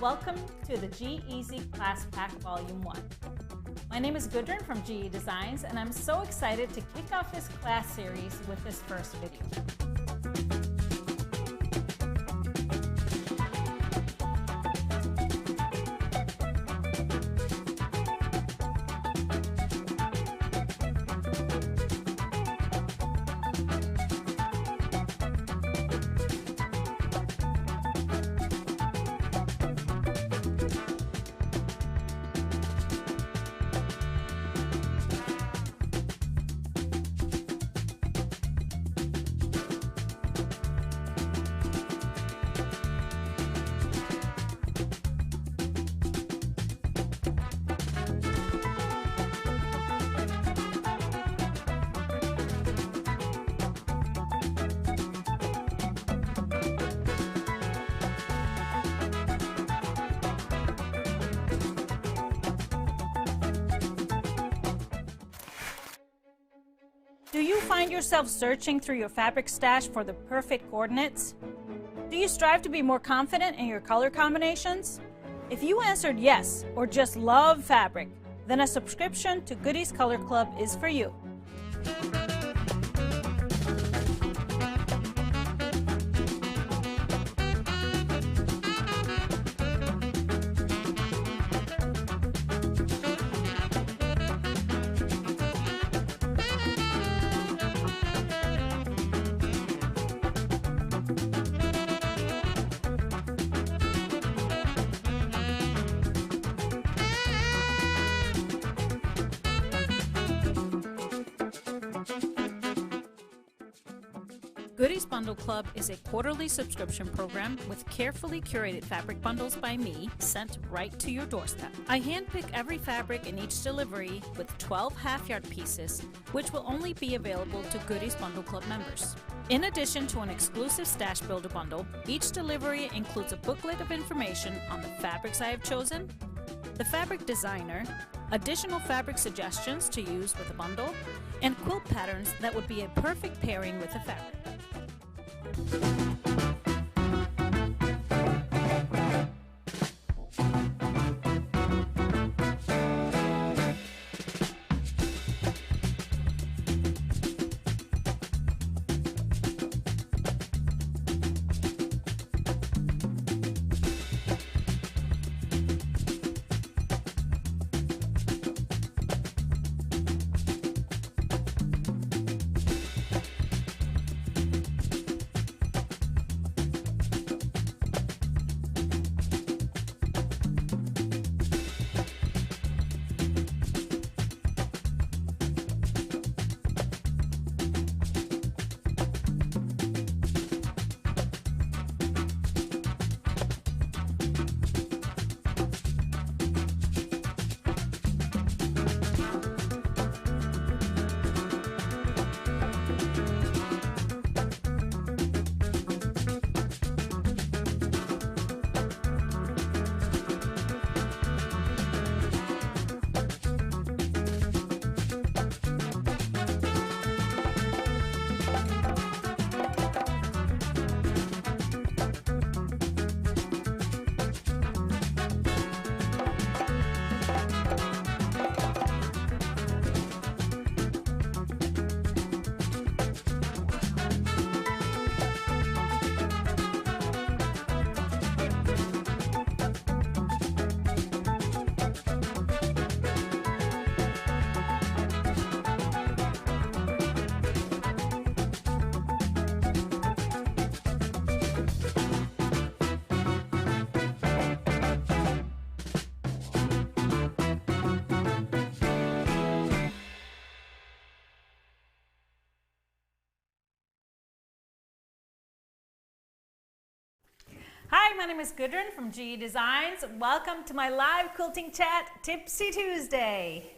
Welcome to the GEasy Class Pack Volume 1. My name is Gudrun from GE Designs, and I'm so excited to kick off this class series with this first video. Do you find yourself searching through your fabric stash for the perfect coordinates? Do you strive to be more confident in your color combinations? If you answered yes, or just love fabric, then a subscription to Goody's Color Club is for you. Goody's Bundle Club is a quarterly subscription program with carefully curated fabric bundles by me sent right to your doorstep. I handpick every fabric in each delivery with 12 half-yard pieces, which will only be available to Goody's Bundle Club members. In addition to an exclusive Stash Builder bundle, each delivery includes a booklet of information on the fabrics I have chosen, the fabric designer, additional fabric suggestions to use with the bundle, and quilt patterns that would be a perfect pairing with the fabric. Hi, my name is Gudrun from GE Designs. Welcome to my live quilting chat, Tipsy Tuesday.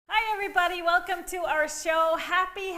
Hi everybody, welcome to our show. Happy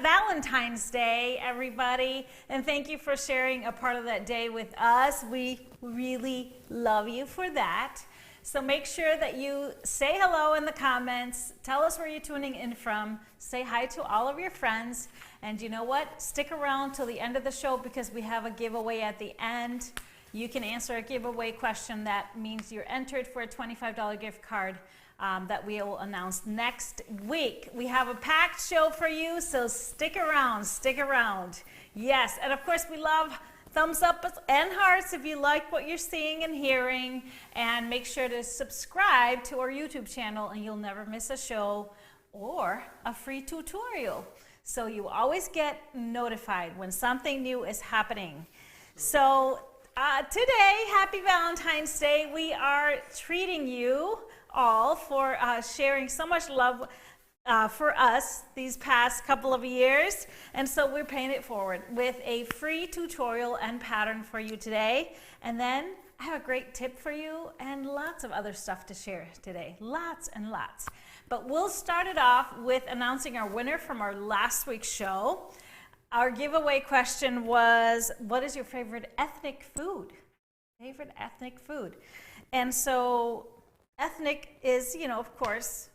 Valentine's Day, everybody. And thank you for sharing a part of that day with us. We really love you for that. So make sure that you say hello in the comments. Tell us where you're tuning in from. Say hi to all of your friends. And you know what? Stick around till the end of the show because we have a giveaway at the end. You can answer a giveaway question that means you're entered for a $25 gift card that we will announce next week. We have a packed show for you, so stick around, stick around. Yes, and of course we love thumbs up and hearts if you like what you're seeing and hearing, and make sure to subscribe to our YouTube channel and you'll never miss a show or a free tutorial. So you always get notified when something new is happening. So today, happy Valentine's Day. We are treating you all for sharing so much love for us these past couple of years, and so we're paying it forward with a free tutorial and pattern for you today. And then I have a great tip for you and lots of other stuff to share today, lots and lots. But we'll start it off with announcing our winner from our last week's show. Our giveaway question was, what is your favorite ethnic food? Favorite ethnic food. And so ethnic is, you know, of course,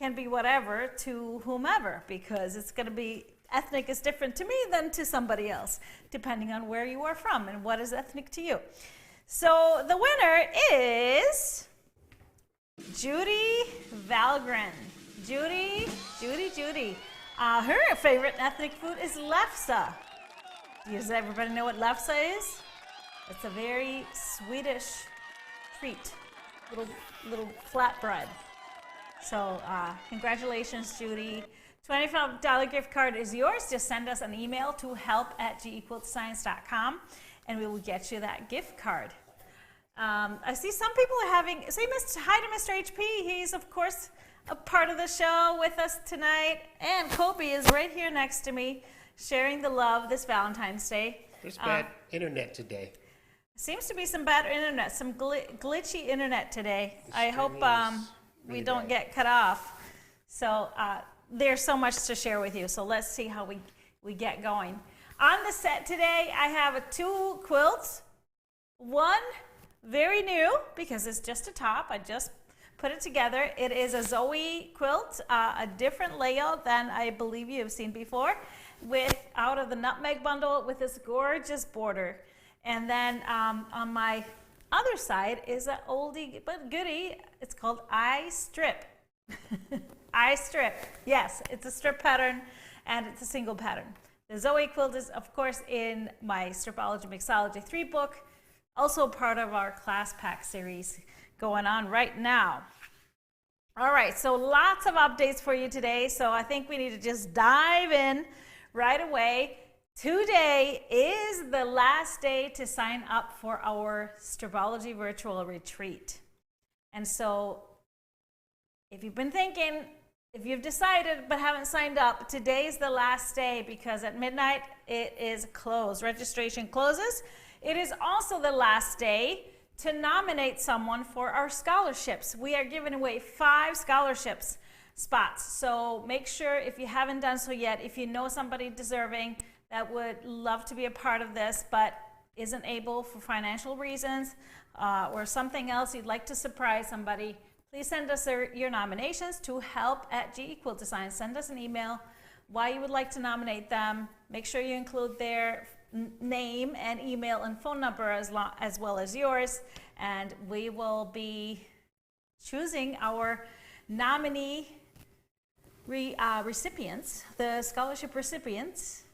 can be whatever to whomever, because it's going to be, ethnic is different to me than to somebody else, depending on where you are from and what is ethnic to you. So the winner is Judy Valgren. Judy. Her favorite ethnic food is lefse. Does everybody know what lefse is? It's a very Swedish treat, little flatbread. So congratulations, Judy. $25 gift card is yours. Just send us an email to help@gequiltscience.com and we will get you that gift card. I see some people are having, say hi to Mr. HP. He's, of course, a part of the show with us tonight. And Kobe is right here next to me, sharing the love this Valentine's Day. There's bad internet today. Seems to be some bad internet, some glitchy internet today. I hope we don't get cut off. So there's so much to share with you. So let's see how we get going. On the set today, I have two quilts. One very new because it's just a top. I just put it together. It is a Zoe quilt, a different layout than I believe you have seen before, with out of the nutmeg bundle with this gorgeous border. And then on my other side is an oldie but goodie. It's called I Strip. I Strip. Yes, it's a strip pattern and it's a single pattern. The Zoe quilt is, of course, in my Stripology Mixology 3 book, also part of our class pack series going on right now. All right, so lots of updates for you today. So I think we need to just dive in right away. Today is the last day to sign up for our Stripology Virtual Retreat. And so if you've been thinking, if you've decided but haven't signed up, today is the last day because at midnight it is closed. Registration closes. It is also the last day to nominate someone for our scholarships. We are giving away 5 scholarships spots. So make sure, if you haven't done so yet, if you know somebody deserving that would love to be a part of this but isn't able for financial reasons or something else, you'd like to surprise somebody, please send us your nominations to help@gequiltscience. Send us an email why you would like to nominate them. Make sure you include their name and email and phone number as well as yours, and we will be choosing our nominee recipients, the scholarship recipients,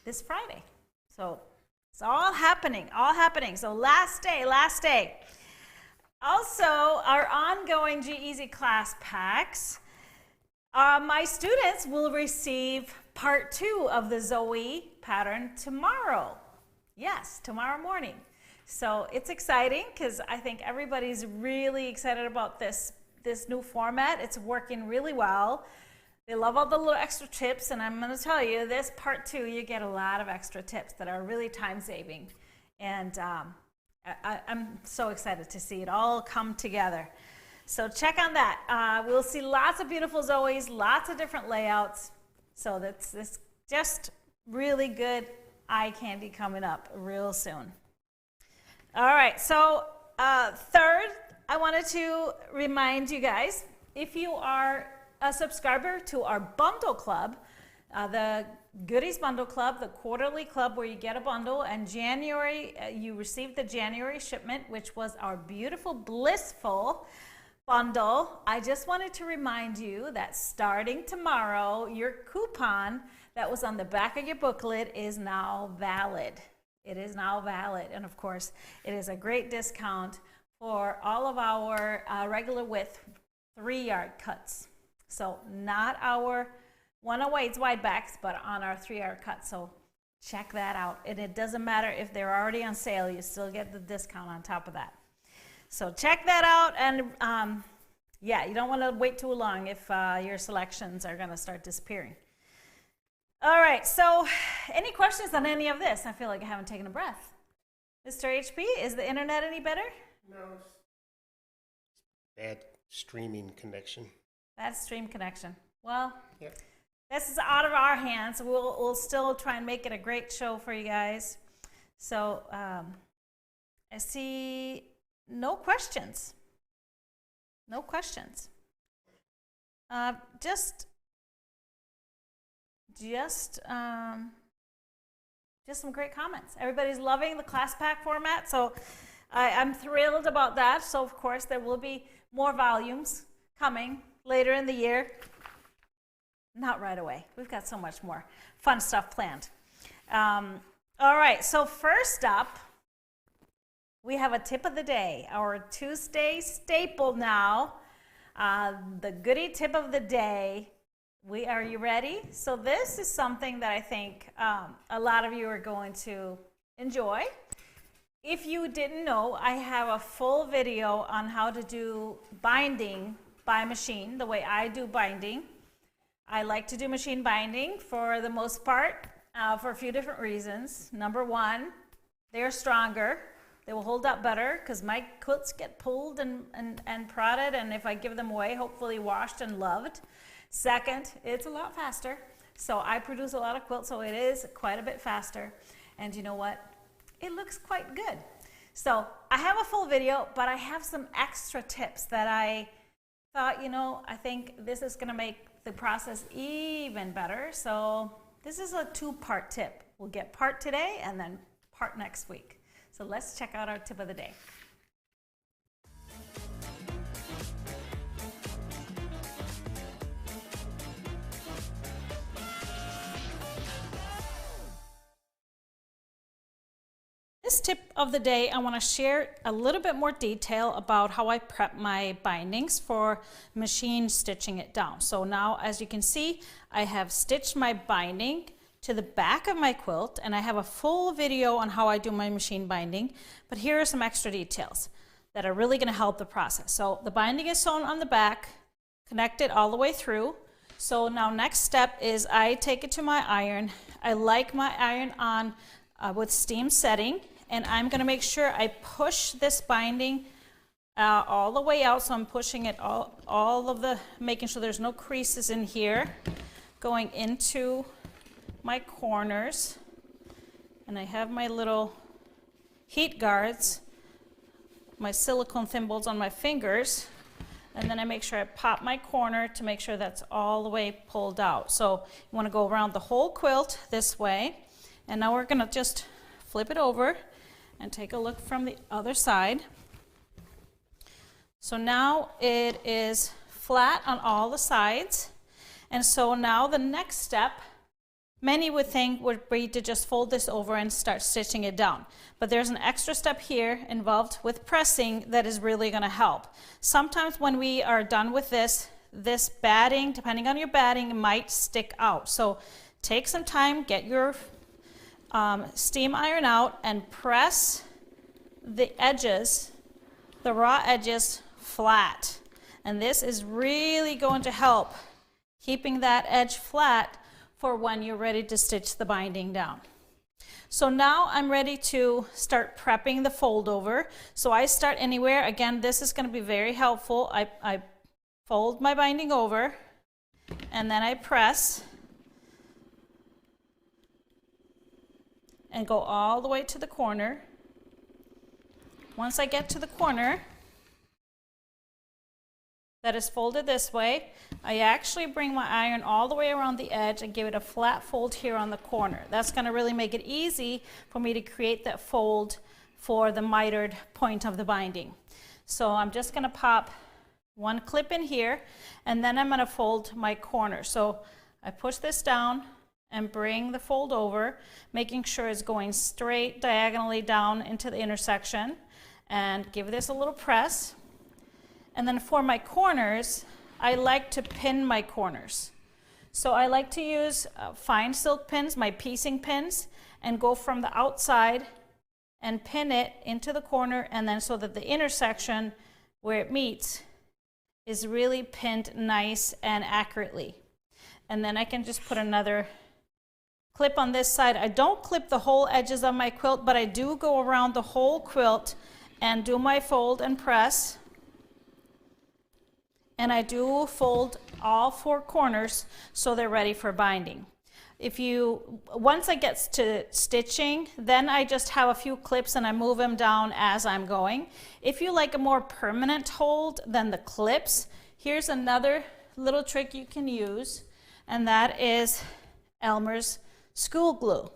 this Friday. So it's all happening. So last day. Also, our ongoing GEasy class packs. My students will receive part 2 of the Zoe pattern tomorrow. Yes, tomorrow morning. So it's exciting because I think everybody's really excited about this new format. It's working really well. They love all the little extra tips, and I'm going to tell you, this part 2, you get a lot of extra tips that are really time-saving. And I'm so excited to see it all come together. So check on that. We'll see lots of beautiful Zoes, lots of different layouts. So that's just really good eye candy coming up real soon. All right, so third I wanted to remind you guys, if you are a subscriber to our bundle club, the Goodies Bundle Club, the quarterly club where you get a bundle, and January, you received the January shipment, which was our beautiful Blissful bundle. I just wanted to remind you that starting tomorrow, your coupon that was on the back of your booklet is now valid. It is now valid, and of course, it is a great discount for all of our regular width 3-yard cuts. So not our 108s wide backs, but on our 3-yard cut. So check that out. And it doesn't matter if they're already on sale, you still get the discount on top of that. So check that out. And yeah, you don't want to wait too long if your selections are going to start disappearing. All right, so any questions on any of this? I feel like I haven't taken a breath. Mr. HP, is the internet any better? No. Bad streaming connection. Bad stream connection. Well, Yep. This is out of our hands. We'll still try and make it a great show for you guys. So I see no questions. No questions. Just some great comments. Everybody's loving the class pack format, so I'm thrilled about that. So of course there will be more volumes coming later in the year. Not right away. We've got so much more fun stuff planned. All right, so first up, we have a tip of the day, our Tuesday staple now, the Goody tip of the day. Are you ready? So this is something that I think a lot of you are going to enjoy. If you didn't know, I have a full video on how to do binding by machine, the way I do binding. I like to do machine binding for the most part for a few different reasons. Number one, they're stronger. They will hold up better because my quilts get pulled and prodded, and if I give them away, hopefully washed and loved. Second, it's a lot faster. So I produce a lot of quilts, so it is quite a bit faster. And you know what? It looks quite good. So I have a full video, but I have some extra tips that I thought, I think this is going to make the process even better. So this is a 2-part tip. We'll get part today and then part next week. So let's check out our tip of the day. This tip of the day, I want to share a little bit more detail about how I prep my bindings for machine stitching it down. So now, as you can see, I have stitched my binding to the back of my quilt, and I have a full video on how I do my machine binding, but here are some extra details that are really going to help the process. So the binding is sewn on the back, connected all the way through. So now next step is I take it to my iron. I like my iron on with steam setting, and I'm going to make sure I push this binding all the way out. So I'm pushing it making sure there's no creases in here, going into my corners, and I have my little heat guards, my silicone thimbles on my fingers, and then I make sure I pop my corner to make sure that's all the way pulled out. So you want to go around the whole quilt this way, and now we're going to just flip it over and take a look from the other side. So now it is flat on all the sides, and so now the next step, many would think, would be to just fold this over and start stitching it down. But there's an extra step here involved with pressing that is really going to help. Sometimes when we are done with this batting, depending on your batting, might stick out. So take some time, get your steam iron out, and press the edges, the raw edges, flat. And this is really going to help keeping that edge flat for when you're ready to stitch the binding down. So now I'm ready to start prepping the fold over. So I start anywhere. Again, this is going to be very helpful. I fold my binding over, and then I press and go all the way to the corner. Once I get to the corner, that is folded this way, I actually bring my iron all the way around the edge and give it a flat fold here on the corner. That's going to really make it easy for me to create that fold for the mitered point of the binding. So I'm just going to pop one clip in here, and then I'm going to fold my corner. So I push this down and bring the fold over, making sure it's going straight diagonally down into the intersection, and give this a little press. And then for my corners, I like to pin my corners. So I like to use fine silk pins, my piecing pins, and go from the outside and pin it into the corner, and then so that the intersection where it meets is really pinned nice and accurately. And then I can just put another clip on this side. I don't clip the whole edges of my quilt, but I do go around the whole quilt and do my fold and press. And I do fold all four corners so they're ready for binding. Once I get to stitching, then I just have a few clips and I move them down as I'm going. If you like a more permanent hold than the clips, here's another little trick you can use, and that is Elmer's school glue.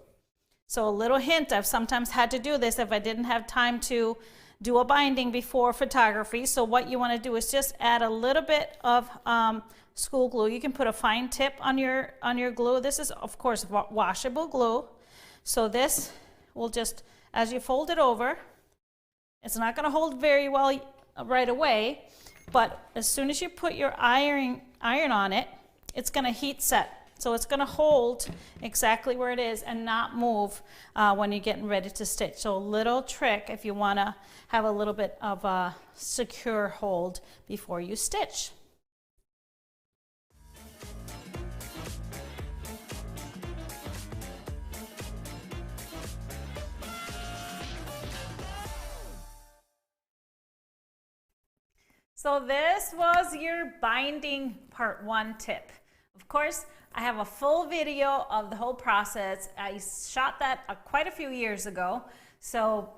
So a little hint, I've sometimes had to do this if I didn't have time to do a binding before photography. So what you want to do is just add a little bit of school glue. You can put a fine tip on your glue. This is of course washable glue. So this will just, as you fold it over, it's not going to hold very well right away, but as soon as you put your iron on it, it's going to heat set. So it's going to hold exactly where it is and not move when you're getting ready to stitch. So a little trick if you want to have a little bit of a secure hold before you stitch. So this was your binding part 1 tip. Of course, I have a full video of the whole process. I shot that quite a few years ago, so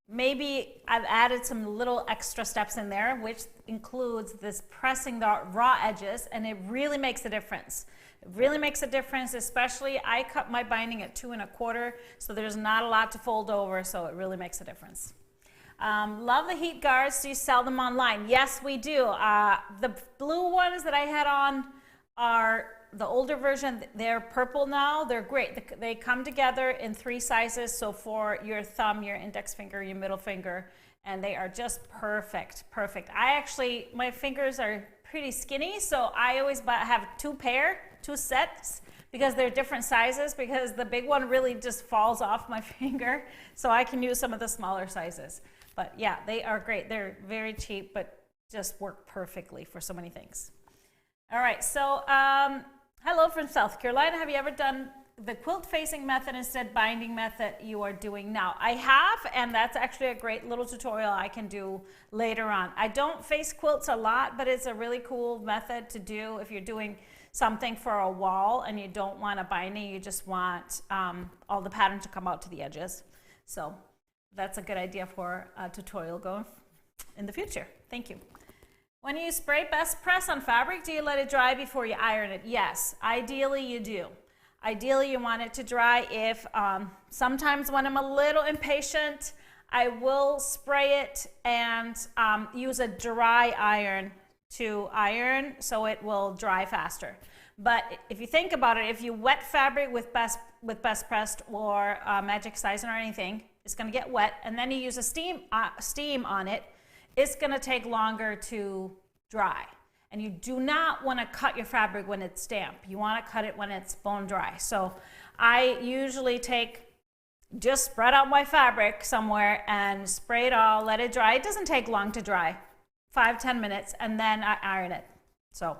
maybe I've added some little extra steps in there, which includes this pressing the raw edges, and it really makes a difference. It really makes a difference, especially I cut my binding at 2 1/4, so there's not a lot to fold over, so it really makes a difference. Love the heat guards. Do you sell them online? Yes, we do. The blue ones that I had on are the older version. They're purple now. They're great. They come together in 3 sizes, so for your thumb, your index finger, your middle finger, and they are just perfect. My fingers are pretty skinny, so I always have 2 sets, because they're different sizes, because the big one really just falls off my finger, so I can use some of the smaller sizes. But yeah, they are great. They're very cheap, but just work perfectly for so many things. All right, so hello from South Carolina. Have you ever done the quilt facing method instead binding method you are doing now? I have, and that's actually a great little tutorial I can do later on. I don't face quilts a lot, but it's a really cool method to do if you're doing something for a wall and you don't want a binding, you just want all the pattern to come out to the edges. So that's a good idea for a tutorial going in the future. Thank you. When you spray best press on fabric, do you let it dry before you iron it? Yes, ideally you do. Ideally you want it to dry. If sometimes when I'm a little impatient, I will spray it and use a dry iron to iron so it will dry faster. But if you think about it, if you wet fabric with best pressed or magic sizen or anything, it's going to get wet, and then you use a steam on it, it's going to take longer to dry. And you do not want to cut your fabric when it's damp. You want to cut it when it's bone dry. So I usually just spread out my fabric somewhere and spray it all, let it dry. It doesn't take long to dry, 5-10 minutes, and then I iron it. So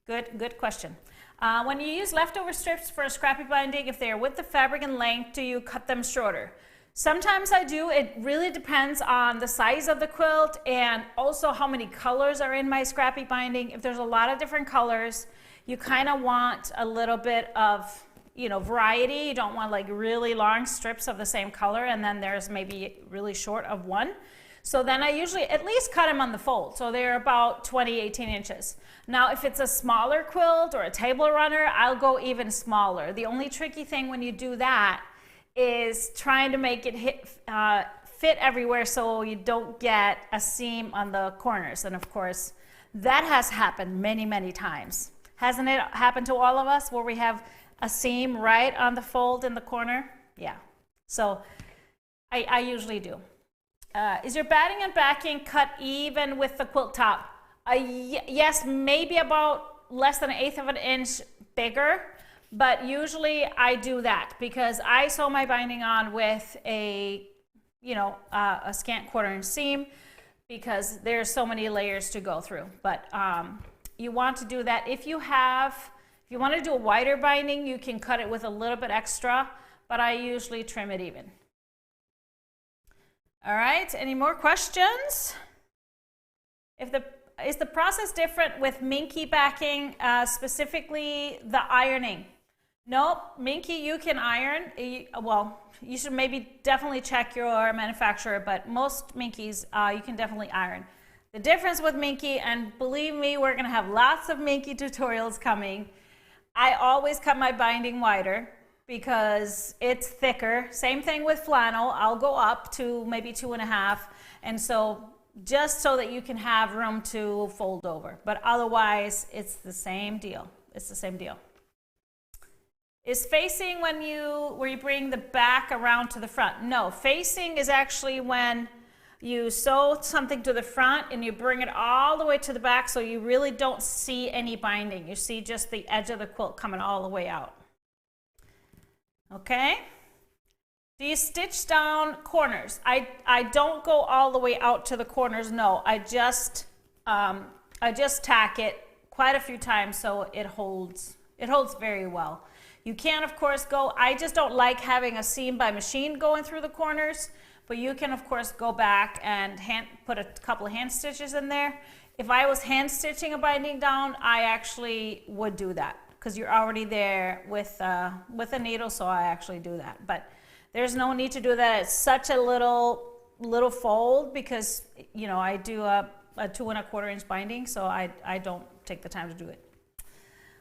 good question. When you use leftover strips for a scrappy binding, if they are width of fabric and length, do you cut them shorter? Sometimes I do. It really depends on the size of the quilt and also how many colors are in my scrappy binding. If there's a lot of different colors, you kind of want a little bit of, variety. You don't want like really long strips of the same color and then there's maybe really short of one. So then I usually at least cut them on the fold. So they're about 20, 18 inches. Now, if it's a smaller quilt or a table runner, I'll go even smaller. The only tricky thing when you do that is trying to make it fit everywhere so you don't get a seam on the corners. And of course, that has happened many, many times. Hasn't it happened to all of us where we have a seam right on the fold in the corner? Yeah. So I usually do. Is your batting and backing cut even with the quilt top? Yes, maybe about less than 1/8 of an inch bigger, but usually I do that because I sew my binding on with a scant 1/4 inch seam because there's so many layers to go through. But you want to do that. If you want to do a wider binding, you can cut it with a little bit extra, but I usually trim it even. All right, any more questions? Is the process different with minky backing, specifically the ironing? Nope, minky you can iron. Well, you should maybe definitely check your manufacturer, but most minkies you can definitely iron. The difference with minky, and believe me, we're gonna have lots of minky tutorials coming. I always cut my binding wider because it's thicker. Same thing with flannel. I'll go up to maybe 2.5, and so just so that you can have room to fold over. But otherwise, it's the same deal. It's the same deal. Is facing where you bring the back around to the front? No, facing is actually when you sew something to the front and you bring it all the way to the back so you really don't see any binding. You see just the edge of the quilt coming all the way out. Okay? Do you stitch down corners? I don't go all the way out to the corners, no. I just tack it quite a few times so it holds very well. You can, of course, go, I just don't like having a seam by machine going through the corners, but you can, of course, go back and put a couple of hand stitches in there. If I was hand stitching a binding down, I actually would do that because you're already there with a needle, so I actually do that. But there's no need to do that. It's such a little fold because, I do a 2 1/4 inch binding, so I don't take the time to do it.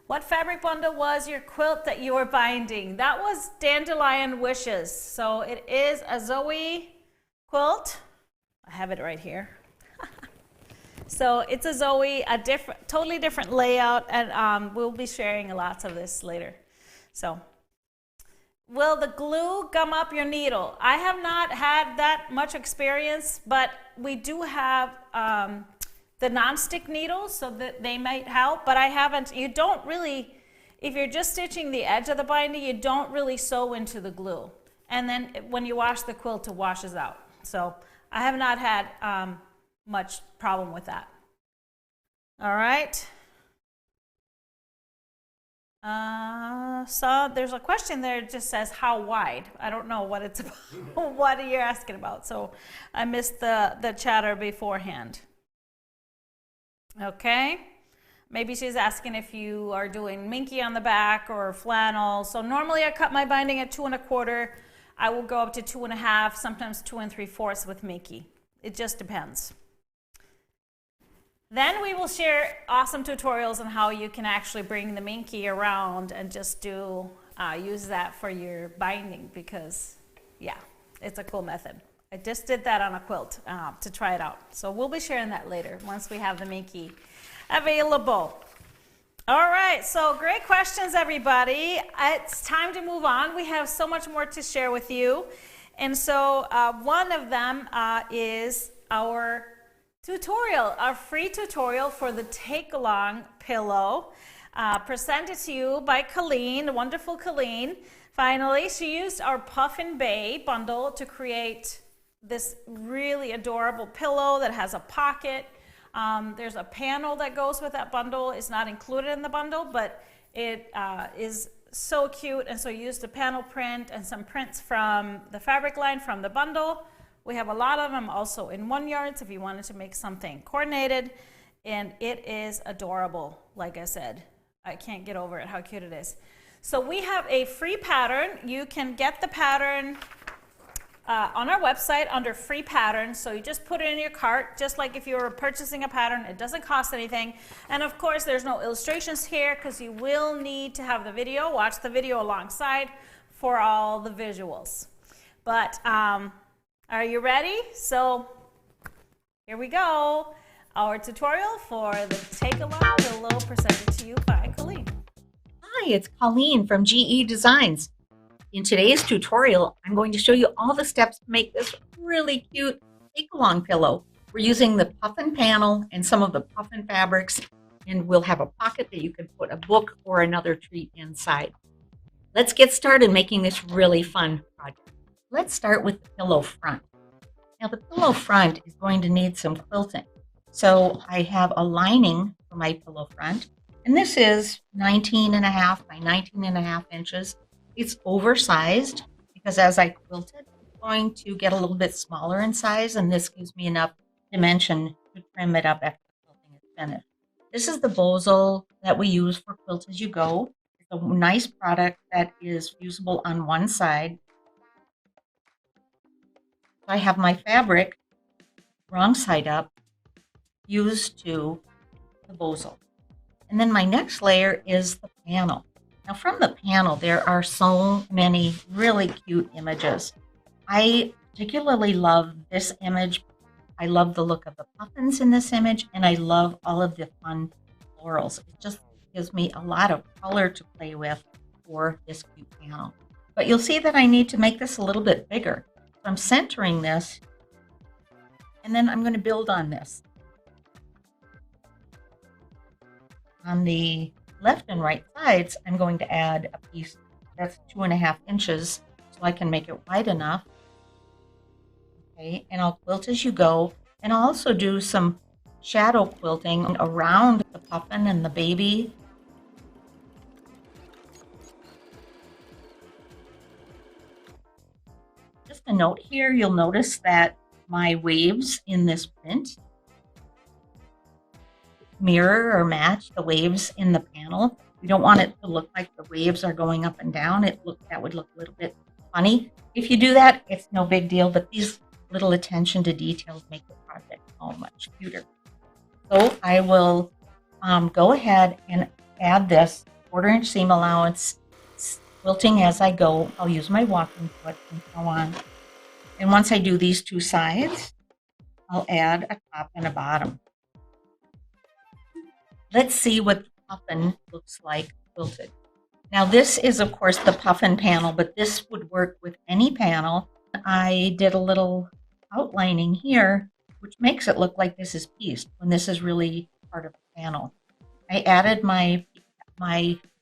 What fabric bundle was your quilt that you were binding? That was Dandelion Wishes. So it is a Zoe quilt. I have it right here. So it's a Zoe, totally different layout, and we'll be sharing lots of this later. So, will the glue gum up your needle? I have not had that much experience, but we do have the non-stick needles, so that they might help, but I haven't. You don't really, if you're just stitching the edge of the binding, you don't really sew into the glue. And then when you wash the quilt, it washes out. So I have not had much problem with that. All right. So there's a question there that just says how wide. I don't know what it's about. What are you asking about? So I missed the chatter beforehand. Okay, maybe she's asking if you are doing minky on the back or flannel. So normally I cut my binding at 2 1/4. I will go up to 2 1/2, sometimes 2 3/4 with minky. It just depends. Then we will share awesome tutorials on how you can actually bring the minky around and just use that for your binding because, yeah, it's a cool method. I just did that on a quilt to try it out. So we'll be sharing that later once we have the minky available. All right, so great questions, everybody. It's time to move on. We have so much more to share with you. And so one of them is our tutorial, our free tutorial for the take-along pillow, presented to you by Colleen, the wonderful Colleen. Finally, she used our Puffin Bay bundle to create this really adorable pillow that has a pocket. There's a panel that goes with that bundle. It's not included in the bundle, but it is so cute. And so you used a panel print and some prints from the fabric line from the bundle. We have a lot of them also in 1 yards if you wanted to make something coordinated. And it is adorable, like I said. I can't get over it, how cute it is. So we have a free pattern. You can get the pattern on our website under free patterns. So you just put it in your cart, just like if you were purchasing a pattern. It doesn't cost anything. And of course, there's no illustrations here because you will need to have the video, watch the video alongside for all the visuals. But are you ready? So here we go. Our tutorial for the Take Along Pillow presented to you by Colleen. Hi, it's Colleen from GE Designs. In today's tutorial, I'm going to show you all the steps to make this really cute take-along pillow. We're using the puffin panel and some of the puffin fabrics, and we'll have a pocket that you can put a book or another treat inside. Let's get started making this really fun project. Let's start with the pillow front. Now the pillow front is going to need some quilting. So I have a lining for my pillow front, and this is 19.5 by 19.5 inches. It's oversized because as I quilt it, it's going to get a little bit smaller in size, and this gives me enough dimension to trim it up after the quilting is finished. This is the bozal that we use for Quilt As You Go. It's a nice product that is fusible on one side. I have my fabric wrong side up, fused to the bozal. And then my next layer is the panel. Now from the panel, there are so many really cute images. I particularly love this image. I love the look of the puffins in this image, and I love all of the fun florals. It just gives me a lot of color to play with for this cute panel. But you'll see that I need to make this a little bit bigger. So I'm centering this, and then I'm going to build on this. On the left and right sides, I'm going to add a piece that's 2.5 inches so I can make it wide enough. Okay, and I'll quilt as you go, and I'll also do some shadow quilting around the puffin and the baby. Just a note here, you'll notice that my waves in this print mirror or match the waves in the panel. We don't want it to look like the waves are going up and down. That would look a little bit funny. If you do that, it's no big deal, but these little attention to details make the project so much cuter. So I will go ahead and add this 1/4 inch seam allowance, quilting as I go. I'll use my walking foot and so on. And once I do these two sides, I'll add a top and a bottom. Let's see what the puffin looks like quilted. Now this is of course the puffin panel, but this would work with any panel. I did a little outlining here, which makes it look like this is pieced when this is really part of the panel. I added my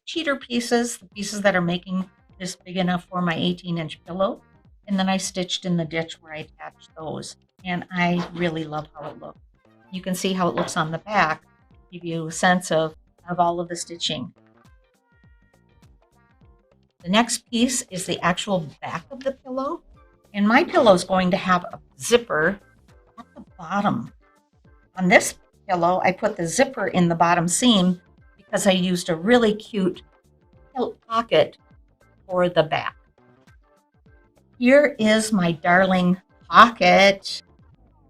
cheater pieces, the pieces that are making this big enough for my 18-inch pillow, and then I stitched in the ditch where I attached those. And I really love how it looks. You can see how it looks on the back. Give you a sense of all of the stitching. The next piece is the actual back of the pillow, and my pillow is going to have a zipper at the bottom. On this pillow, I put the zipper in the bottom seam because I used a really cute kilt pocket for the back. Here is my darling pocket.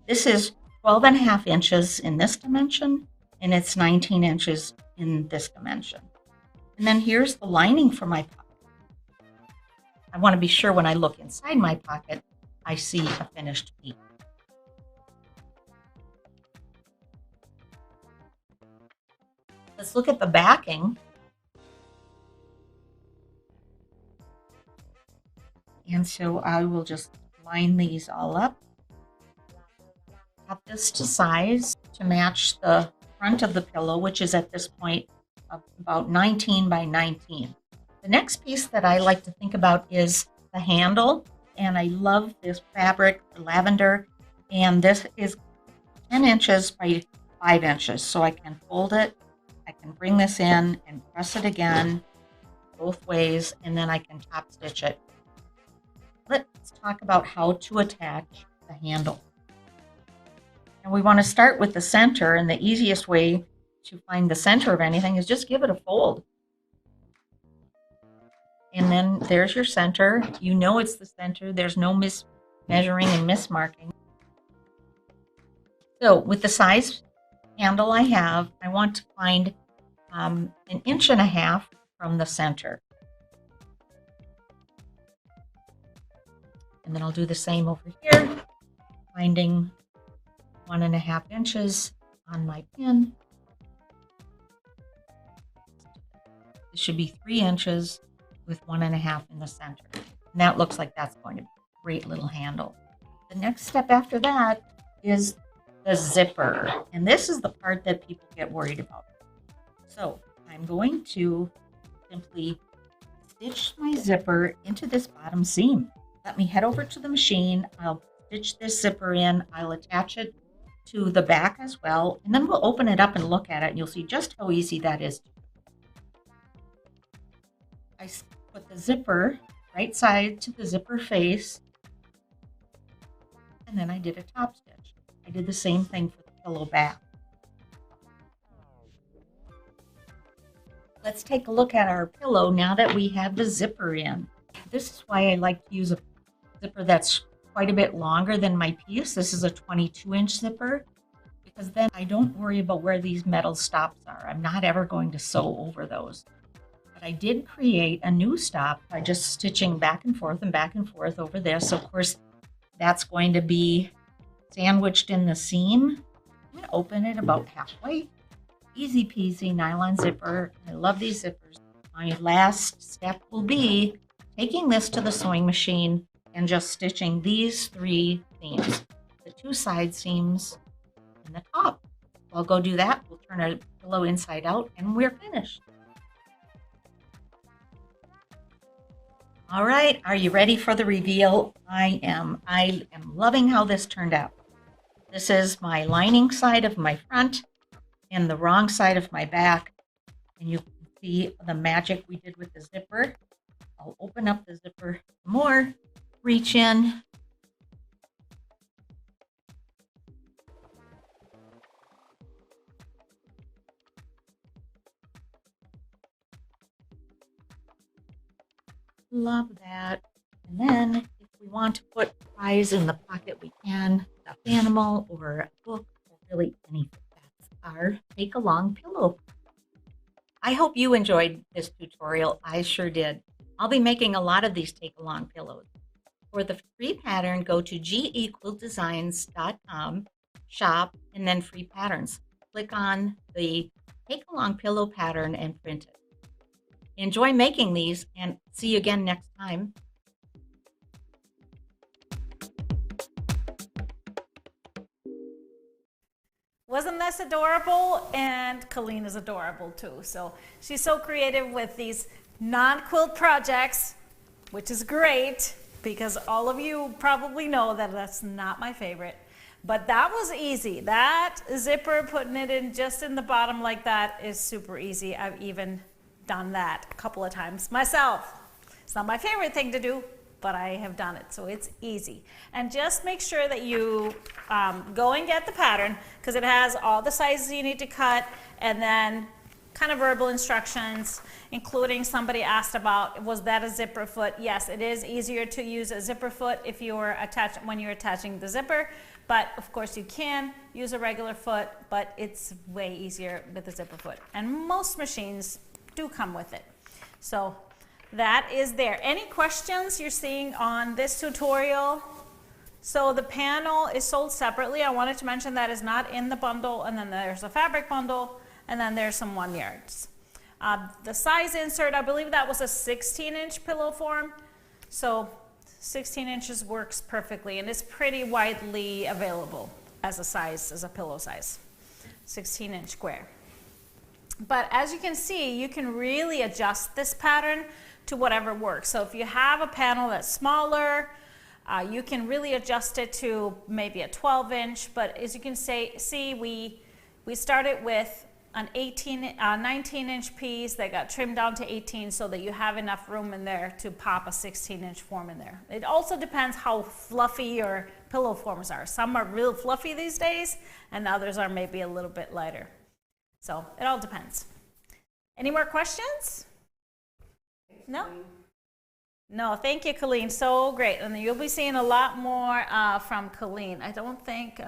This is 12.5 inches in this dimension, and it's 19 inches in this dimension. And then here's the lining for my pocket. I want to be sure when I look inside my pocket, I see a finished piece. Let's look at the backing. And so I will just line these all up. Cut this to size to match the front of the pillow, which is at this point about 19 by 19. The next piece that I like to think about is the handle, and I love this fabric, the lavender, and this is 10 inches by 5 inches, so I can fold it, I can bring this in and press it again both ways, and then I can top stitch it. Let's talk about how to attach the handle. And we want to start with the center, and the easiest way to find the center of anything is just give it a fold. And then there's your center. You know it's the center. There's no measuring and mismarking. So with the size handle I have, I want to find 1.5 inches from the center. And then I'll do the same over here, finding 1.5 inches on my pin. This should be 3 inches with 1.5 in the center. And that looks like that's going to be a great little handle. The next step after that is the zipper. And this is the part that people get worried about. So I'm going to simply stitch my zipper into this bottom seam. Let me head over to the machine. I'll stitch this zipper in. I'll attach it to the back as well. And then we'll open it up and look at it, and you'll see just how easy that is. I put the zipper right side to the zipper face, and then I did a top stitch. I did the same thing for the pillow back. Let's take a look at our pillow now that we have the zipper in. This is why I like to use a zipper that's quite a bit longer than my piece. This is a 22-inch zipper, because then I don't worry about where these metal stops are. I'm not ever going to sew over those. But I did create a new stop by just stitching back and forth over this. Of course, that's going to be sandwiched in the seam. I'm going to open it about halfway. Easy peasy nylon zipper. I love these zippers. My last step will be taking this to the sewing machine and just stitching these 3 seams, the 2 side seams and the top. I'll go do that. We'll turn our pillow inside out and we're finished. All right, are you ready for the reveal? I am loving how this turned out. This is my lining side of my front and the wrong side of my back. And you can see the magic we did with the zipper. I'll open up the zipper more, reach in. Love that. And then if we want to put prize in the pocket, we can. Stuffed animal or a book or really anything. That's our take along pillow. I hope you enjoyed this tutorial. I sure did. I'll be making a lot of these take along pillows. For the free pattern, go to gequiltdesigns.com, shop, and then free patterns. Click on the take along pillow pattern and print it. Enjoy making these and see you again next time. Wasn't this adorable? And Colleen is adorable too. So she's so creative with these non-quilt projects, which is great because all of you probably know that that's not my favorite. But that was easy. That zipper, putting it in just in the bottom like that is super easy. I've even done that a couple of times myself. It's not my favorite thing to do, but I have done it, so it's easy. And just make sure that you go and get the pattern because it has all the sizes you need to cut and then kind of verbal instructions, including somebody asked about, was that a zipper foot? Yes, it is easier to use a zipper foot if you're when you're attaching the zipper, but of course you can use a regular foot, but it's way easier with a zipper foot. And most machines do come with it. So that is there. Any questions you're seeing on this tutorial? So the panel is sold separately. I wanted to mention that is not in the bundle, and then there's a fabric bundle, and then there's some 1 yards. The size insert, I believe that was a 16-inch pillow form. So 16 inches works perfectly, and it's pretty widely available as a size, as a pillow size. 16-inch square. But as you can see, you can really adjust this pattern to whatever works. So if you have a panel that's smaller, you can really adjust it to maybe a 12-inch. But as you can see, we started with an 19-inch piece that got trimmed down to 18 so that you have enough room in there to pop a 16-inch form in there. It also depends how fluffy your pillow forms are. Some are real fluffy these days, and others are maybe a little bit lighter. So it all depends. Any more questions? No? No, thank you, Colleen. So great. And you'll be seeing a lot more from Colleen. I don't think,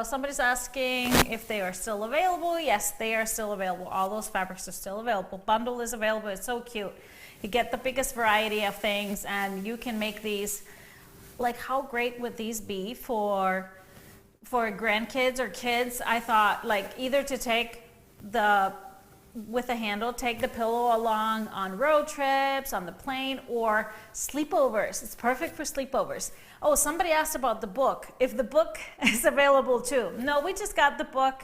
somebody's asking if they are still available. Yes, they are still available. All those fabrics are still available. Bundle is available. It's so cute. You get the biggest variety of things, and you can make these. Like, how great would these be for grandkids or kids? I thought, like, either to take with a handle, take the pillow along on road trips, on the plane, or sleepovers. It's perfect for sleepovers. Oh, somebody asked about the book. If the book is available too. No, we just got the book,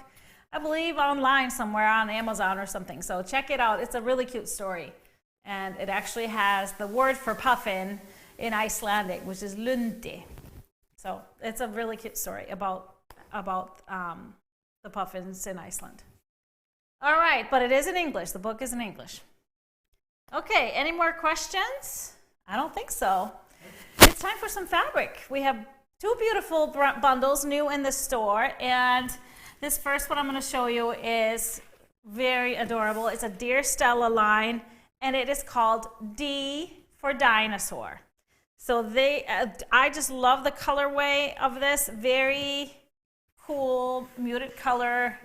I believe, online somewhere on Amazon or something. So check it out. It's a really cute story. And it actually has the word for puffin in Icelandic, which is lundi. So it's a really cute story about the puffins in Iceland. All right, but it is in English. The book is in English. Okay, any more questions? I don't think so. It's time for some fabric. We have two beautiful bundles new in the store, and this first one I'm going to show you is very adorable. It's a Dear Stella line, and it is called D for Dinosaur. So I just love the colorway of this. Very cool, muted color,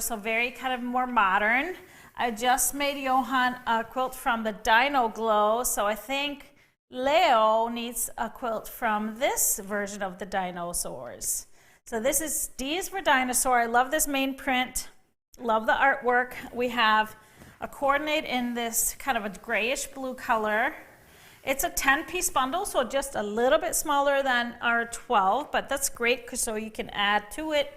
so very kind of more modern. I just made Johan a quilt from the Dino Glow, so I think Leo needs a quilt from this version of the dinosaurs. So this is D is for Dinosaur. I love this main print, love the artwork. We have a coordinate in this kind of a grayish blue color. It's a 10-piece bundle, so just a little bit smaller than our 12, but that's great because so you can add to it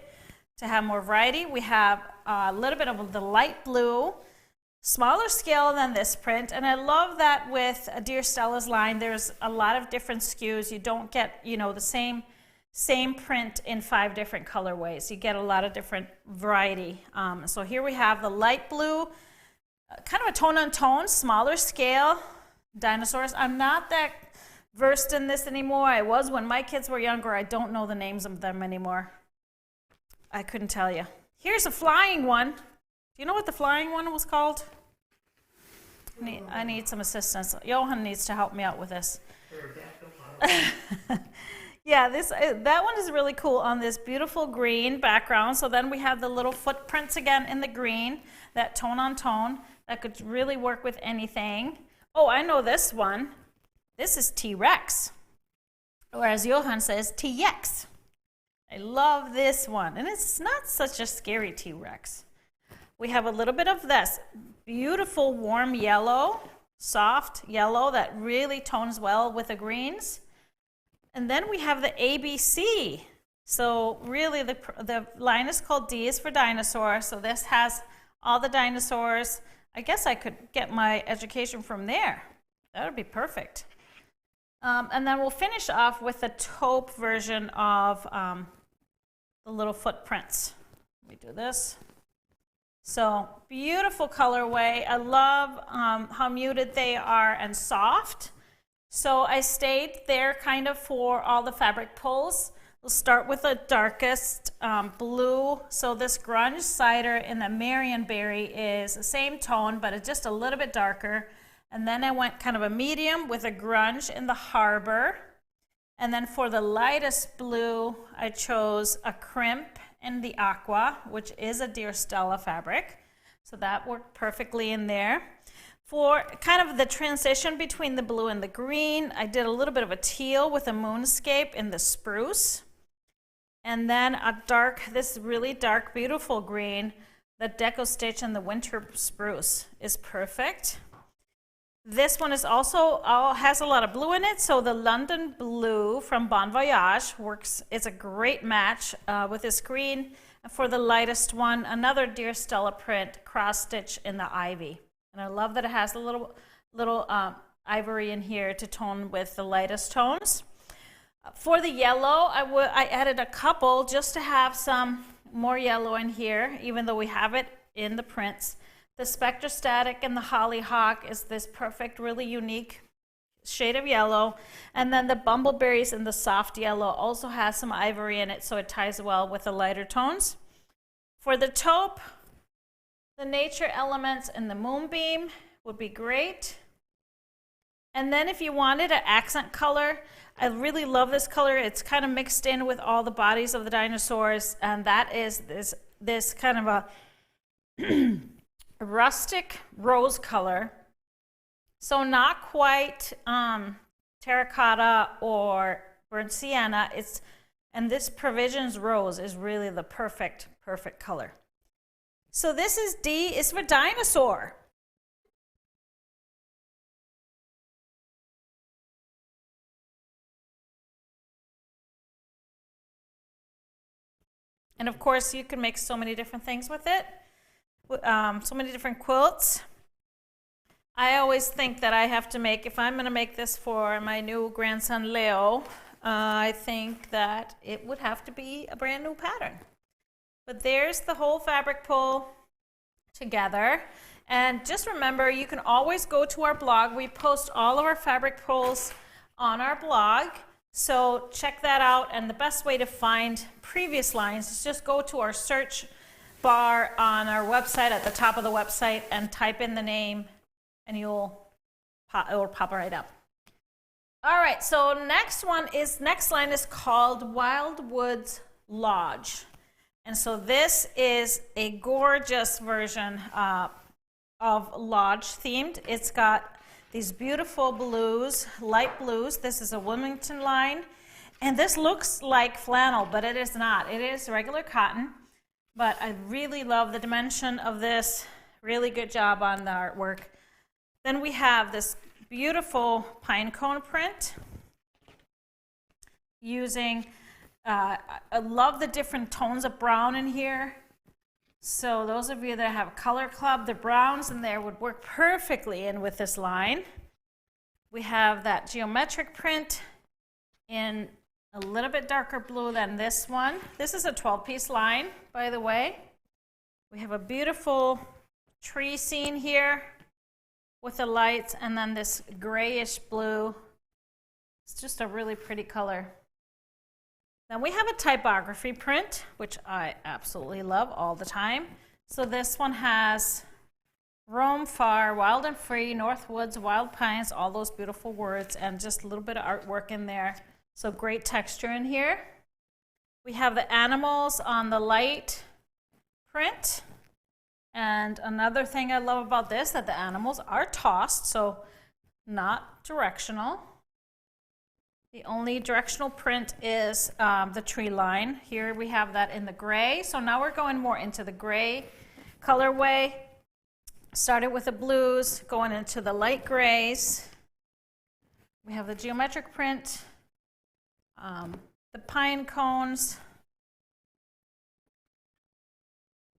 to have more variety. We have a little bit of the light blue, smaller scale than this print, and I love that with Dear Stella's line, there's a lot of different SKUs. You don't get, the same print in 5 different colorways. You get a lot of different variety. So here we have the light blue, kind of a tone-on-tone, smaller scale dinosaurs. I'm not that versed in this anymore. I was when my kids were younger. I don't know the names of them anymore. I couldn't tell you. Here's a flying one. Do you know what the flying one was called? I need some assistance. Johan needs to help me out with this. Yeah, that one is really cool on this beautiful green background. So then we have the little footprints again in the green, that tone on tone. That could really work with anything. Oh, I know this one. This is T-Rex, or as Johan says, TX. I love this one, and it's not such a scary T-Rex. We have a little bit of this beautiful warm yellow, soft yellow that really tones well with the greens. And then we have the ABC. So really the line is called D is for Dinosaur. So this has all the dinosaurs. I guess I could get my education from there. That would be perfect. And then we'll finish off with the taupe version of the little footprints. Let me do this. So beautiful colorway. I love how muted they are and soft. So I stayed there kind of for all the fabric pulls. We'll start with the darkest blue. So this grunge cider in the Marionberry is the same tone, but it's just a little bit darker. And then I went kind of a medium with a grunge in the Harbor. And then for the lightest blue, I chose a crimp in the Aqua, which is a Dear Stella fabric. So that worked perfectly in there. For kind of the transition between the blue and the green, I did a little bit of a teal with a moonscape in the Spruce. And then a dark, this really dark, beautiful green, the Deco Stitch in the Winter Spruce is perfect. This one is also has a lot of blue in it, so the London Blue from Bon Voyage works. It's a great match with this green. And for the lightest one, another Dear Stella print, cross stitch in the Ivy. And I love that it has a little ivory in here to tone with the lightest tones. For the yellow, I added a couple just to have some more yellow in here, even though we have it in the prints. The Spectrostatic and the Hollyhock is this perfect, really unique shade of yellow. And then the Bumbleberries in the soft yellow also has some ivory in it, so it ties well with the lighter tones. For the taupe, the nature elements in the Moonbeam would be great. And then if you wanted an accent color, I really love this color. It's kind of mixed in with all the bodies of the dinosaurs, and that is this kind of a rustic rose color. So not quite terracotta or burnt sienna. And this Provisions Rose is really the perfect color. So this is D, is for Dinosaur. And of course, you can make so many different things with it, so many different quilts. I always think that I have to make, if I'm going to make this for my new grandson Leo, I think that it would have to be a brand new pattern. But there's the whole fabric pull together. And just remember, you can always go to our blog. We post all of our fabric pulls on our blog. So check that out, and the best way to find previous lines is just go to our search bar on our website at the top of the website and type in the name, and it will pop right up. All right, so next line is called Wild Woods Lodge. And so this is a gorgeous version of Lodge themed. It's got these beautiful blues, light blues. This is a Wilmington line. And this looks like flannel, but it is not. It is regular cotton. But I really love the dimension of this. Really good job on the artwork. Then we have this beautiful pine cone print using, I love the different tones of brown in here. So those of you that have Color Club, the browns in there would work perfectly in with this line. We have that geometric print in a little bit darker blue than this one. This is a 12-piece line, by the way. We have a beautiful tree scene here with the lights, and then this grayish blue. It's just a really pretty color. Then we have a typography print, which I absolutely love all the time. So this one has roam far, wild and free, north woods, wild pines, all those beautiful words, and just a little bit of artwork in there. So great texture in here. We have the animals on the light print. And another thing I love about this, that the animals are tossed, so not directional. The only directional print is the tree line. Here we have that in the gray. So now we're going more into the gray colorway. Started with the blues, going into the light grays. We have the geometric print, the pine cones,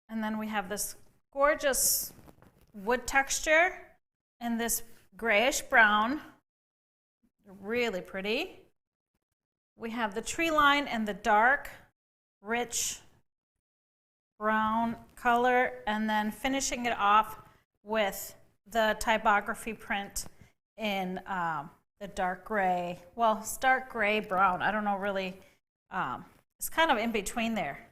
and then we have this gorgeous wood texture and this grayish brown. Really pretty. We have the tree line and the dark, rich brown color, and then finishing it off with the typography print in the dark gray. Well, it's dark gray brown. I don't know really. It's kind of in between there.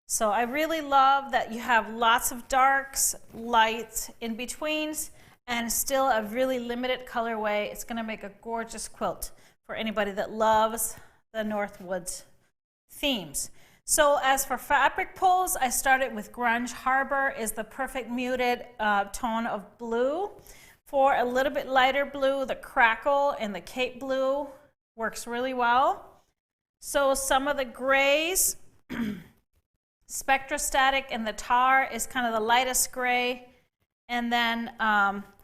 So I really love that you have lots of darks, lights, in-betweens, and still a really limited colorway. It's going to make a gorgeous quilt for anybody that loves the Northwoods themes. So as for fabric pulls, I started with Grunge Harbor is the perfect muted tone of blue. For a little bit lighter blue, the Crackle and the Cape Blue works really well. So some of the grays, Spectrostatic and the Tar is kind of the lightest gray. And then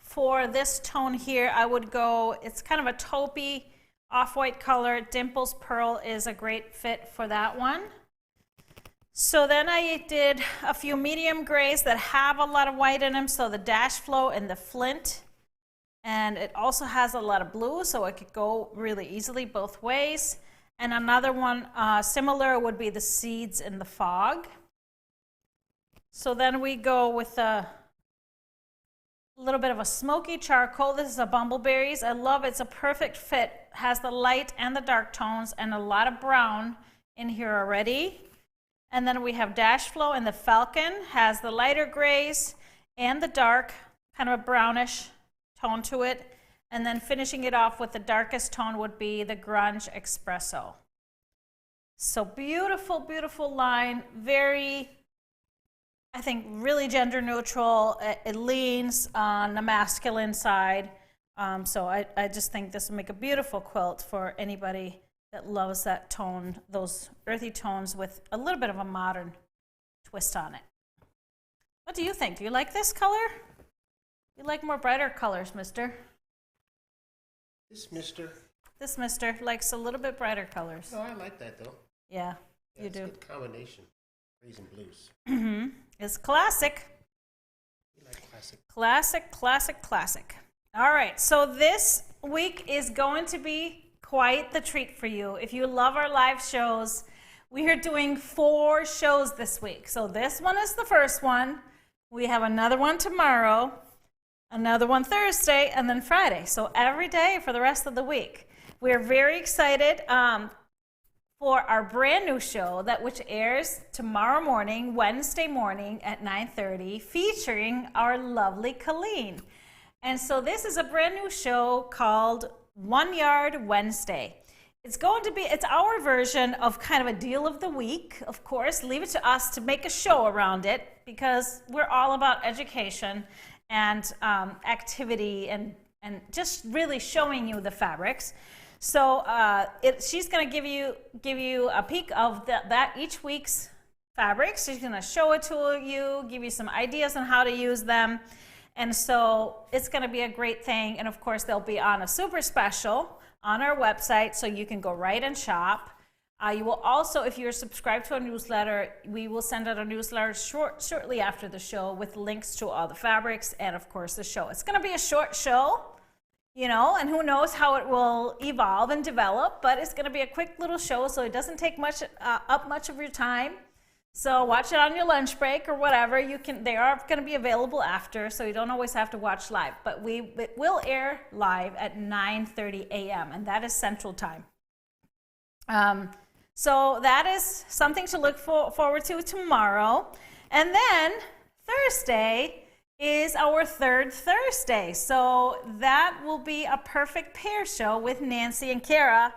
for this tone here, I would go, it's kind of a taupey off-white color. Dimples Pearl is a great fit for that one. So then I did a few medium grays that have a lot of white in them. So the Dash Flow and the Flint. And it also has a lot of blue, so it could go really easily both ways. And another one similar would be the Seeds and the Fog. So then we go with a little bit of a smoky charcoal. This is a Bumbleberries. I love it. It's a perfect fit. Has the light and the dark tones and a lot of brown in here already. And then we have Dash Flow and the Falcon. Has the lighter grays and the dark, kind of a brownish tone to it. And then finishing it off with the darkest tone would be the Grunge Espresso. So beautiful, beautiful line. Very, I think, really gender neutral. It leans on the masculine side. So I just think this will make a beautiful quilt for anybody that loves that tone, those earthy tones with a little bit of a modern twist on it. What do you think? Do you like this color? You like more brighter colors, mister? This mister. This mister likes a little bit brighter colors. No, I like that though. Yeah, you It's do. a good combination. Grays and blues. Mm-hmm. It's classic. You like classic. Classic, classic, classic. All right, so this week is going to be quite the treat for you. If you love our live shows, we are doing 4 shows this week. So this one is the first one. We have another one tomorrow, another one Thursday, and then Friday. So every day for the rest of the week. We're very excited for our brand new show which airs tomorrow morning, Wednesday morning at 9:30, featuring our lovely Colleen. And so this is a brand new show called 1 Yard Wednesday. It's our version of kind of a deal of the week. Of course, leave it to us to make a show around it because we're all about education and activity and just really showing you the fabrics. So she's going to give you a peek of that each week's fabrics. She's going to show it to you, give you some ideas on how to use them. And so it's going to be a great thing. And of course, they'll be on a super special on our website, so you can go right and shop. You will also, if you're subscribed to a newsletter, we will send out a newsletter shortly after the show with links to all the fabrics and, of course, the show. It's going to be a short show, and who knows how it will evolve and develop, but it's going to be a quick little show, so it doesn't take up much of your time. So watch it on your lunch break or whatever. They are going to be available after, so you don't always have to watch live. But it will air live at 9:30 a.m., and that is Central Time. So that is something to look forward to tomorrow. And then Thursday is our third Thursday. So that will be a perfect pair show with Nancy and Kara.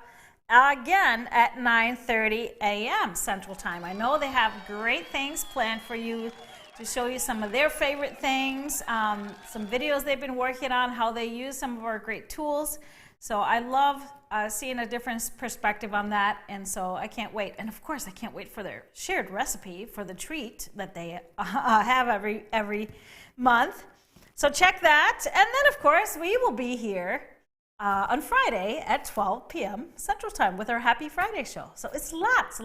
Again at 9:30 a.m. Central Time. I know they have great things planned for you to show you some of their favorite things, some videos they've been working on, how they use some of our great tools. So I love seeing a different perspective on that, and so I can't wait. And of course, I can't wait for their shared recipe for the treat that they have every month. So check that, and then of course we will be here on Friday at 12 p.m. Central Time with our Happy Friday show. So it's lots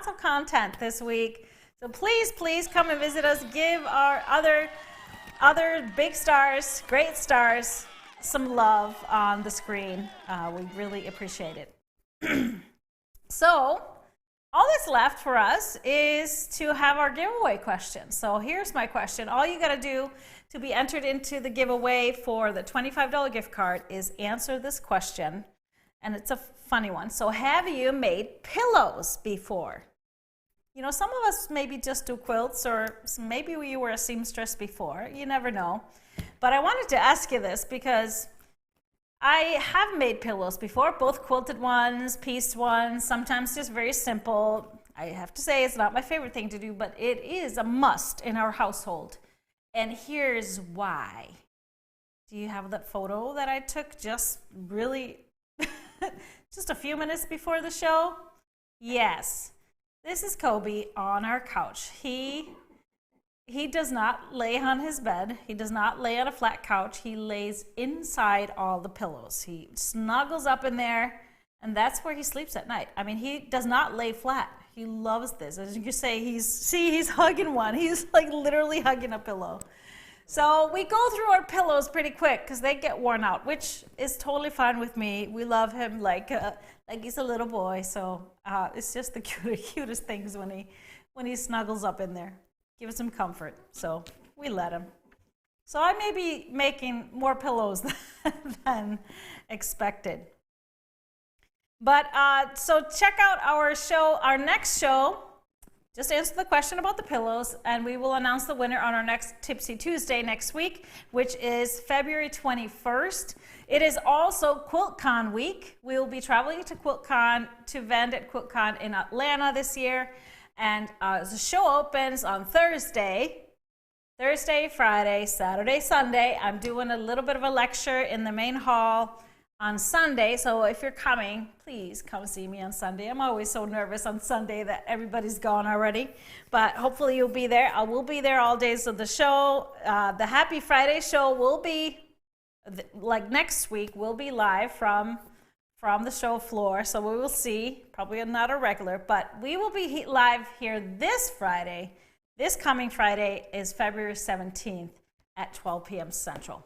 of content this week. So please come and visit us. Give our other big stars, great stars, some love on the screen. We really appreciate it. So all that's left for us is to have our giveaway question. So here's my question. All you got to do to be entered into the giveaway for the $25 gift card is answer this question, and it's a funny one. So have you made pillows before? Some of us maybe just do quilts, or maybe you were a seamstress before. You never know. But I wanted to ask you this because I have made pillows before, both quilted ones, pieced ones, sometimes just very simple. I have to say it's not my favorite thing to do, but it is a must in our household. And here's why. Do you have that photo that I took just a few minutes before the show? Yes. This is Kobe on our couch. He does not lay on his bed. He does not lay on a flat couch. He lays inside all the pillows. He snuggles up in there, and that's where he sleeps at night. I mean, he does not lay flat. He loves this. As you can say, he's hugging one. He's like literally hugging a pillow. So we go through our pillows pretty quick because they get worn out, which is totally fine with me. We love him like he's a little boy. So it's just the cutest things when he snuggles up in there. Gives him comfort. So we let him. So I may be making more pillows than expected. But so check out our next show just answer the question about the pillows, and we will announce the winner on our next Tipsy Tuesday next week, which is February 21st. It is also QuiltCon week. We will be traveling to QuiltCon, to vend at QuiltCon in Atlanta this year. And the show opens on Thursday, Friday, Saturday, Sunday. I'm doing a little bit of a lecture in the main hall on Sunday, so if you're coming, please come see me on Sunday. I'm always so nervous on Sunday that everybody's gone already, but hopefully you'll be there. I will be there all days of the show. The Happy Friday show will be, like next week, we'll be live from the show floor, so we will see. Probably not a regular, but we will be live here this Friday. This coming Friday is February 17th at 12 p.m. Central.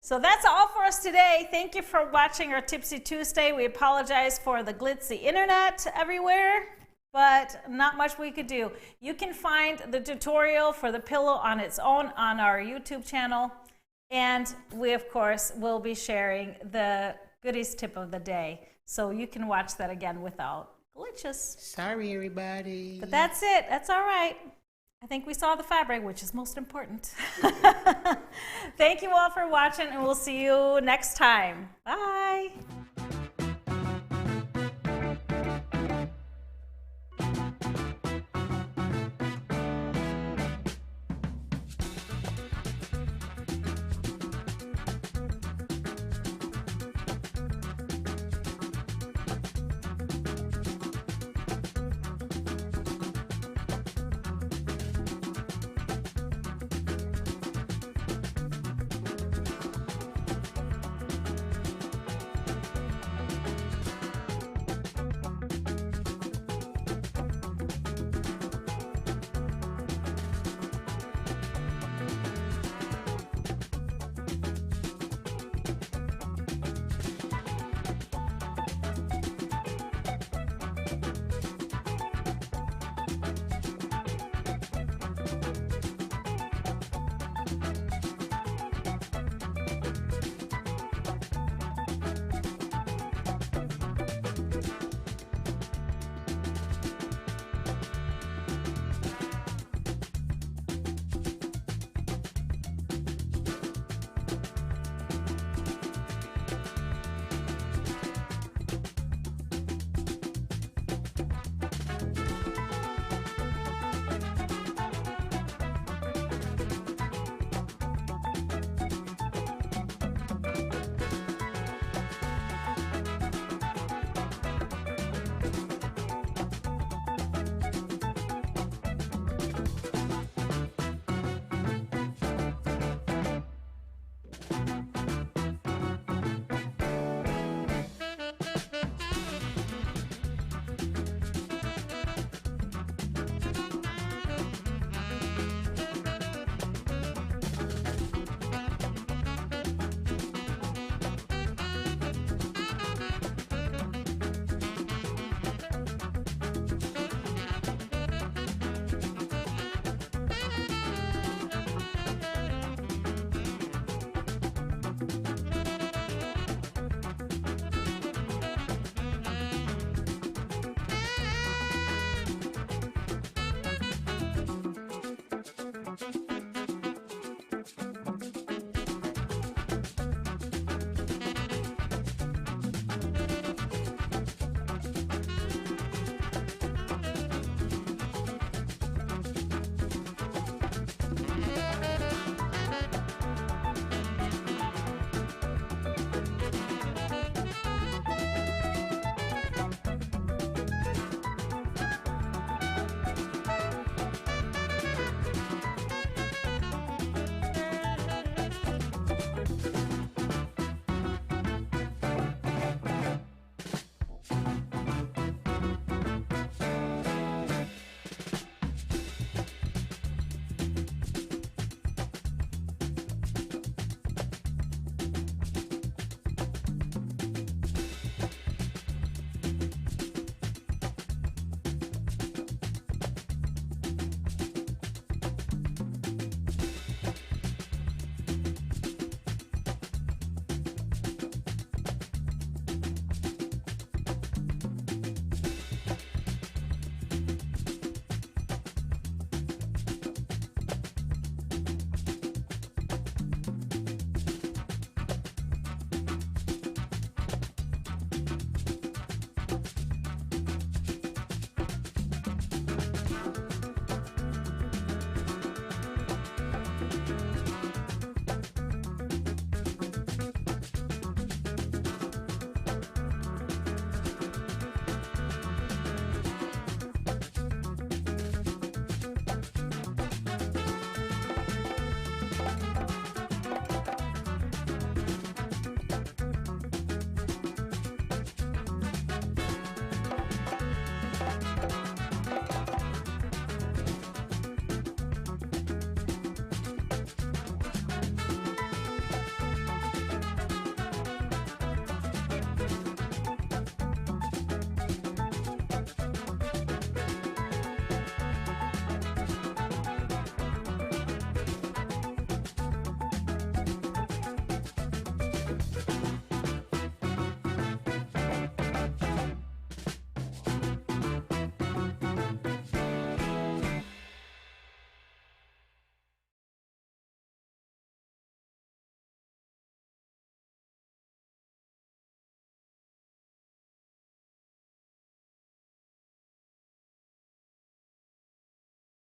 So that's all for us today. Thank you for watching our Tipsy Tuesday. We apologize for the glitzy internet everywhere, but not much we could do. You can find the tutorial for the pillow on its own on our YouTube channel. And we, of course, will be sharing the goodies tip of the day. So you can watch that again without glitches. Sorry, everybody. But that's it. That's all right. I think we saw the fabric, which is most important. Thank you all for watching, and we'll see you next time. Bye.